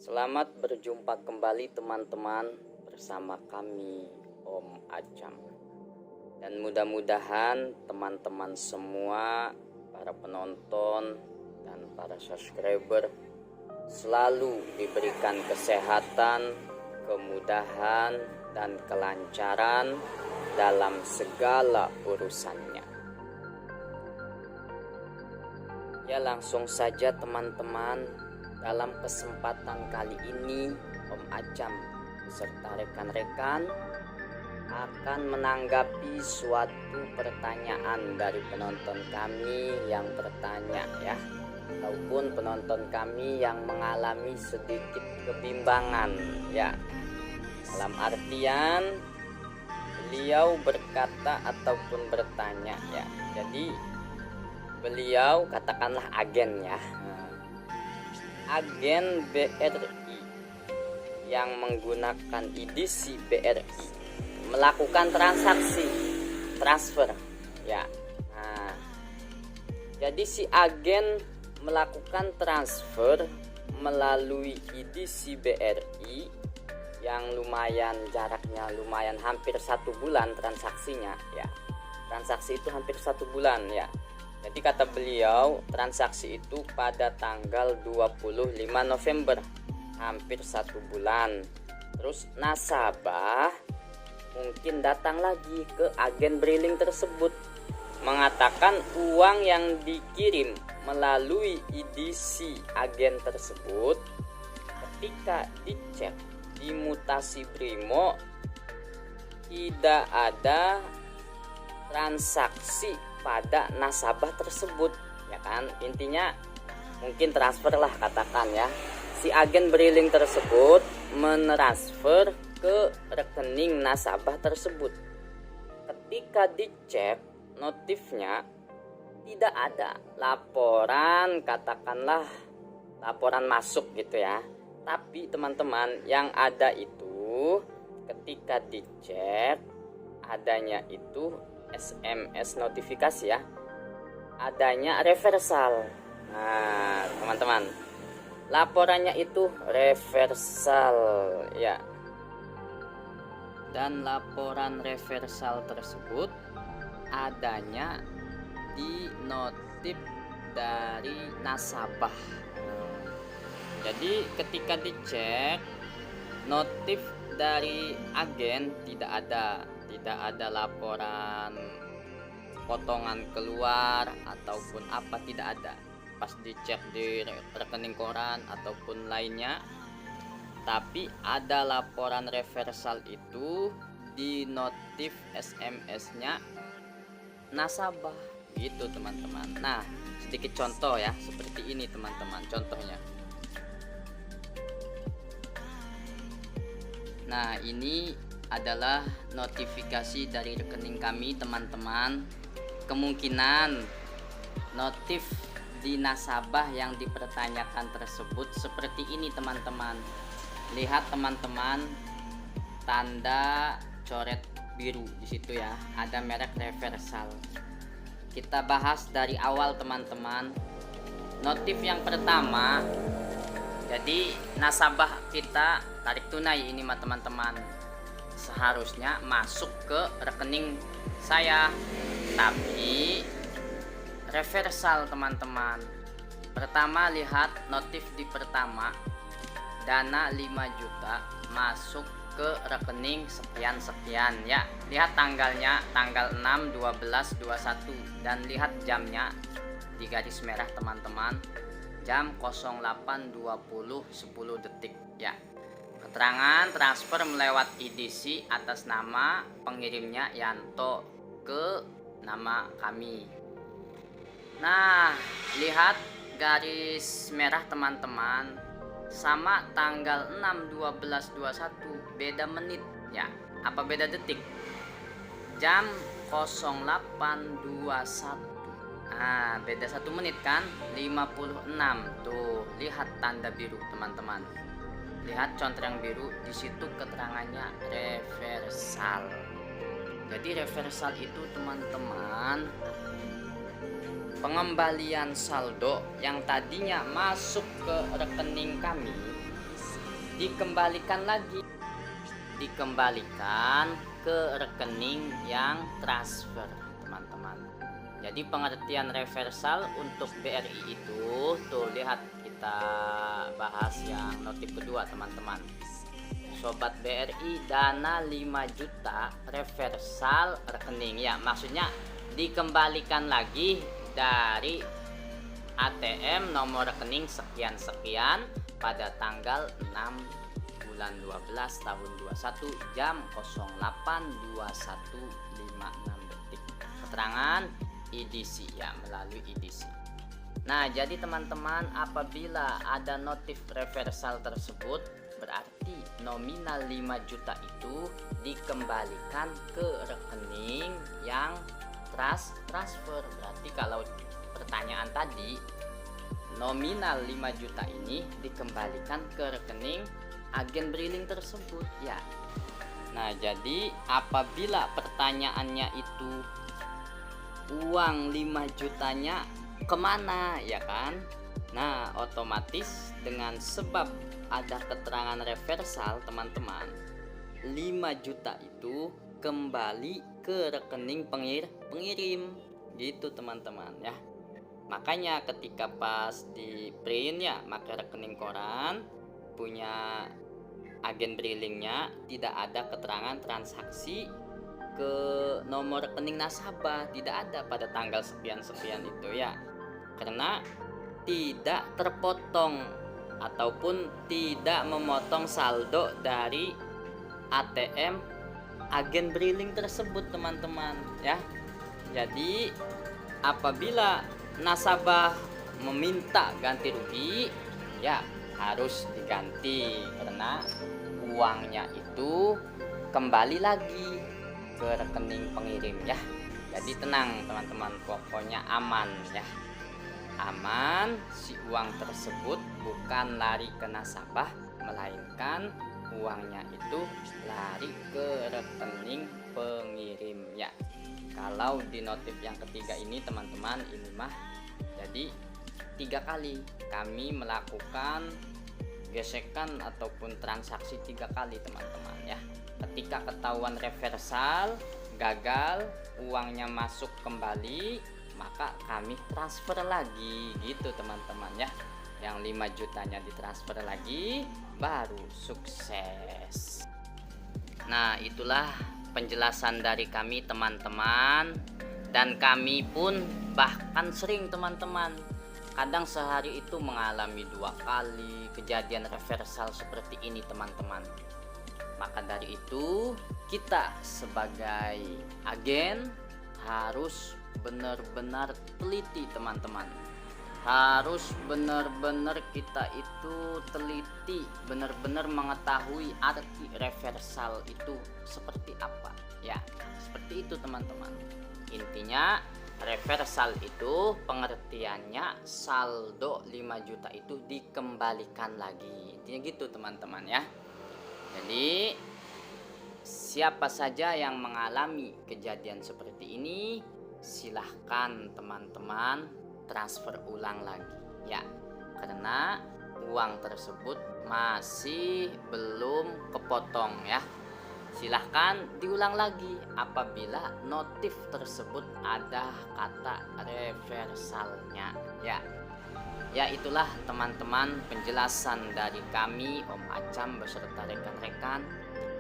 Selamat berjumpa kembali teman-teman bersama kami Om Acam. Dan mudah-mudahan teman-teman semua, para penonton dan para subscriber selalu diberikan kesehatan, kemudahan dan kelancaran dalam segala urusannya. Ya, langsung saja teman-teman. Dalam kesempatan kali ini, Om Acam beserta rekan-rekan akan menanggapi suatu pertanyaan dari penonton kami yang bertanya ya, ataupun penonton kami yang mengalami sedikit kebimbangan ya. Dalam artian beliau berkata ataupun bertanya ya. Jadi beliau katakanlah agen ya. Agen BRI yang menggunakan edisi BRI melakukan transfer ya. Nah, jadi si agen melakukan transfer melalui edisi BRI yang lumayan jaraknya lumayan hampir 1 bulan transaksinya ya. Transaksi itu hampir 1 bulan ya. Jadi kata beliau transaksi itu pada tanggal 25 November, hampir 1 bulan. Terus nasabah mungkin datang lagi ke agen briling tersebut mengatakan uang yang dikirim melalui edisi agen tersebut ketika dicek di Mutasi Brimo tidak ada transaksi pada nasabah tersebut ya kan. Intinya mungkin transfer lah katakan ya, si agen briling tersebut mentransfer ke rekening nasabah tersebut. Ketika dicek notifnya tidak ada laporan, katakanlah laporan masuk gitu ya. Tapi teman-teman yang ada itu ketika dicek adanya itu SMS notifikasi ya, adanya reversal. Nah teman-teman, laporannya itu reversal ya. Dan laporan reversal tersebut adanya di notif dari nasabah. Jadi ketika dicek notif dari agen tidak ada laporan potongan keluar ataupun apa, tidak ada. Pas dicek di rekening koran ataupun lainnya, tapi ada laporan reversal itu di notif SMS-nya nasabah gitu teman-teman. Nah sedikit contoh ya, seperti ini teman-teman contohnya. Nah ini adalah notifikasi dari rekening kami teman-teman. Kemungkinan notif di nasabah yang dipertanyakan tersebut seperti ini teman-teman. Lihat teman-teman, tanda coret biru di situ ya, ada merek reversal. Kita bahas dari awal teman-teman. Notif yang pertama, jadi nasabah kita tarik tunai ini mah teman-teman, seharusnya masuk ke rekening saya, tapi reversal teman-teman. Pertama lihat notif di pertama, dana 5 juta masuk ke rekening sekian-sekian ya. Lihat tanggalnya tanggal 6 12 21 dan lihat jamnya di garis merah teman-teman, jam 08.20 10 detik ya. Keterangan transfer melewat edisi atas nama pengirimnya Yanto ke nama kami. Nah lihat garis merah teman-teman, sama tanggal 6/12/21 beda menit ya, apa beda detik, jam 08.21. Nah beda 1 menit kan, 56. Tuh lihat tanda biru teman-teman, lihat contreng biru di situ, keterangannya reversal. Jadi reversal itu teman-teman pengembalian saldo yang tadinya masuk ke rekening kami dikembalikan lagi, dikembalikan ke rekening yang transfer, teman-teman. Jadi pengertian reversal untuk BRI itu, tuh lihat kita bahas yang notif kedua, teman-teman. Sobat BRI, dana 5 juta reversal rekening, ya maksudnya dikembalikan lagi dari ATM nomor rekening sekian-sekian pada tanggal 6 bulan 12 tahun 21 jam 08.2156 detik. Keterangan EDC, ya melalui EDC. Nah, jadi teman-teman, apabila ada notif reversal tersebut, berarti nominal 5 juta itu dikembalikan ke rekening yang transfer. Berarti kalau pertanyaan tadi, nominal 5 juta ini dikembalikan ke rekening agen Briling tersebut, ya. Nah, jadi apabila pertanyaannya itu uang 5 jutanya kemana, ya kan? Nah, otomatis dengan sebab ada keterangan reversal, teman-teman, 5 juta itu kembali ke rekening pengirim gitu, teman-teman, ya. Makanya ketika pas di print, ya, maka rekening koran punya agen Brilingnya tidak ada keterangan transaksi ke nomor rekening nasabah, tidak ada pada tanggal sekian-sekian itu, ya, karena tidak terpotong ataupun tidak memotong saldo dari ATM agen Briling tersebut, teman-teman, ya. Jadi apabila nasabah meminta ganti rugi, ya harus diganti karena uangnya itu kembali lagi ke rekening pengirim, ya. Jadi tenang, teman-teman, pokoknya aman, ya. Aman, si uang tersebut bukan lari ke nasabah, melainkan uangnya itu lari ke rekening pengirim, ya. Kalau di notif yang ketiga ini, teman-teman, ini mah jadi 3 kali kami melakukan gesekan ataupun transaksi 3 kali, teman-teman, ya. Ketika ketahuan reversal gagal, uangnya masuk kembali, maka kami transfer lagi gitu, teman-teman, ya. Yang 5 jutanya ditransfer lagi, baru sukses. Nah, itulah penjelasan dari kami, teman-teman. Dan kami pun bahkan sering, teman-teman, kadang sehari itu mengalami 2 kali kejadian reversal seperti ini, teman-teman. Maka dari itu, kita sebagai agen harus benar-benar teliti, teman-teman. Harus benar-benar kita itu teliti, benar-benar mengetahui arti reversal itu seperti apa, ya. Seperti itu, teman-teman. Intinya reversal itu pengertiannya saldo 5 juta itu dikembalikan lagi. Intinya gitu, teman-teman, ya. Jadi siapa saja yang mengalami kejadian seperti ini, silahkan, teman-teman, transfer ulang lagi, ya, karena uang tersebut masih belum kepotong, ya. Silahkan diulang lagi apabila notif tersebut ada kata reversalnya, ya. Ya, itulah, teman-teman, penjelasan dari kami, Om Acam beserta rekan-rekan.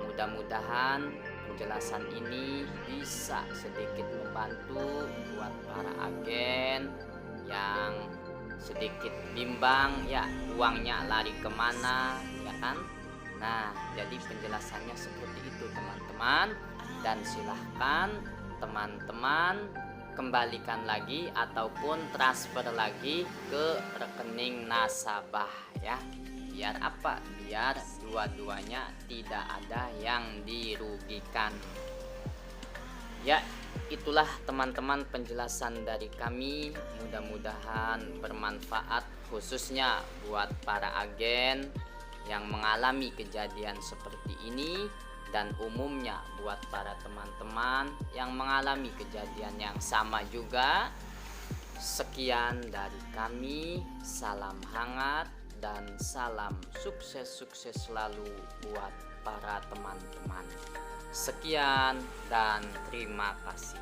Mudah-mudahan penjelasan ini bisa sedikit membantu buat para agen yang sedikit bimbang, ya, uangnya lari kemana, ya kan. Nah, jadi penjelasannya seperti itu, teman-teman. Dan silahkan teman-teman kembalikan lagi ataupun transfer lagi ke rekening nasabah, ya. Biar apa? Biar dua-duanya tidak ada yang dirugikan. Ya, itulah, teman-teman, penjelasan dari kami. Mudah-mudahan bermanfaat, khususnya buat para agen yang mengalami kejadian seperti ini, dan umumnya buat para teman-teman yang mengalami kejadian yang sama juga. Sekian dari kami, salam hangat, dan salam sukses-sukses selalu buat para teman-teman. Sekian dan terima kasih.